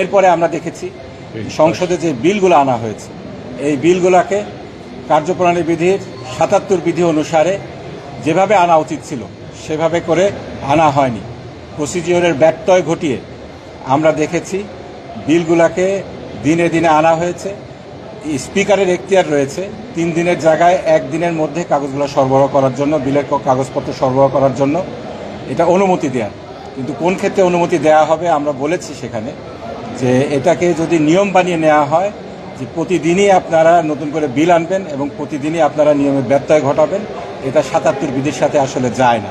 এরপরে আমরা দেখেছি সংসদে যে বিলগুলো আনা হয়েছে এই বিলগুলোকে কার্যপ্রণালী বিধির ৭৭ বিধি অনুসারে যেভাবে আনা উচিত ছিল সেভাবে করে আনা হয়নি। প্রসিডিওরের ব্যত্যয় ঘটিয়ে আমরা দেখেছি বিলগুলোকে দিনে দিনে আনা হয়েছে। স্পিকারের এখতিয়ার রয়েছে 3 দিনের জায়গায় 1 দিনের মধ্যে কাগজগুলো সরবরাহ করার জন্য, বিলের কাগজপত্র সরবরাহ করার জন্য এটা অনুমতি দেওয়ার। কিন্তু কোন ক্ষেত্রে অনুমতি দেওয়া হবে আমরা বলেছি সেখানে যে এটাকে যদি নিয়ম বানিয়ে নেওয়া হয় যে প্রতিদিনই আপনারা নতুন করে বিল আনবেন এবং প্রতিদিনই আপনারা নিয়মের ব্যত্যয় ঘটাবেন, এটা ৭৭ বিধির সাথে আসলে যায় না।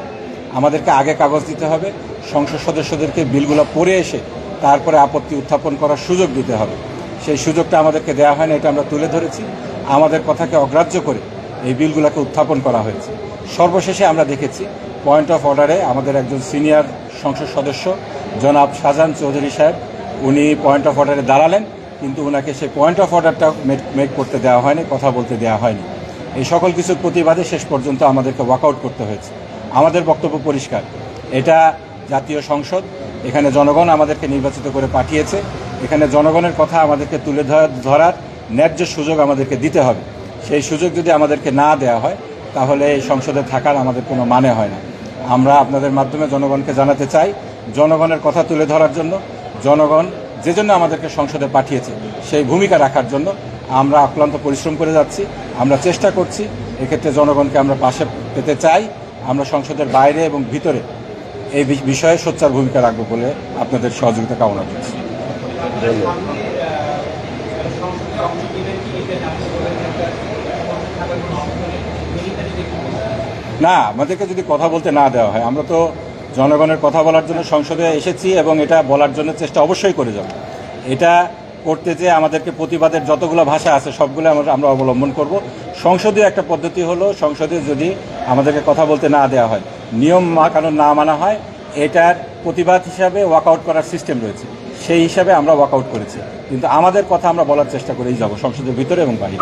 আমাদেরকে আগে কাগজ দিতে হবে, সংসদ সদস্যদেরকে বিলগুলো পড়ে এসে তারপরে আপত্তি উত্থাপন করার সুযোগ দিতে হবে। সেই সুযোগটা আমাদেরকে দেওয়া হয় না, এটা আমরা তুলে ধরেছি। আমাদের কথাকে অগ্রাহ্য করে এই বিলগুলোকে উত্থাপন করা হয়েছে। সর্বশেষে আমরা দেখেছি পয়েন্ট অফ অর্ডারে আমাদের একজন সিনিয়র সংসদ সদস্য জনাব শাহজাহান চৌধুরী সাহেব উনি পয়েন্ট অফ অর্ডারে দাঁড়ালেন, কিন্তু ওনাকে সেই পয়েন্ট অফ অর্ডারটা মেক করতে দেওয়া হয়নি, কথা বলতে দেওয়া হয়নি। এই সকল কিছুর প্রতিবাদে শেষ পর্যন্ত আমাদেরকে ওয়াকআউট করতে হয়েছে। আমাদের বক্তব্য পরিষ্কার, এটা জাতীয় সংসদ, এখানে জনগণ আমাদেরকে নির্বাচিত করে পাঠিয়েছে, এখানে জনগণের কথা আমাদেরকে তুলে ধরার ন্যায্য সুযোগ আমাদেরকে দিতে হবে। সেই সুযোগ যদি আমাদেরকে না দেওয়া হয় তাহলে এই সংসদে থাকার আমাদের কোনো মানে হয় না। আমরা আপনাদের মাধ্যমে জনগণকে জানাতে চাই, জনগণের কথা তুলে ধরার জন্য, জনগণ যে জন্য আমাদেরকে সংসদে পাঠিয়েছে সেই ভূমিকা রাখার জন্য আমরা অক্লান্ত পরিশ্রম করে যাচ্ছি। আমরা চেষ্টা করছি, এক্ষেত্রে জনগণকে আমরা পাশে পেতে চাই। আমরা সংসদের বাইরে এবং ভিতরে এই বিষয়ে সোচ্চার ভূমিকা রাখবো বলে আপনাদের সহযোগিতা কামনা করছি। না, আমাদেরকে যদি কথা বলতে না দেওয়া হয়, আমরা তো জনগণের কথা বলার জন্য সংসদে এসেছি এবং এটা বলার জন্য চেষ্টা অবশ্যই করে যাব। এটা করতে যে আমাদেরকে প্রতিবাদের যতগুলো ভাষা আছে সবগুলো আমরা অবলম্বন করব। সংসদীয় একটা পদ্ধতি হলো, সংসদে যদি আমাদেরকে কথা বলতে না দেওয়া হয়, নিয়ম কানুন না মানা হয়, এটার প্রতিবাদ হিসাবে ওয়াকআউট করার সিস্টেম রয়েছে, সেই হিসাবে আমরা ওয়াকআউট করেছি। কিন্তু আমাদের কথা আমরা বলার চেষ্টা করেই যাব সংসদের ভিতরে এবং বাইরে।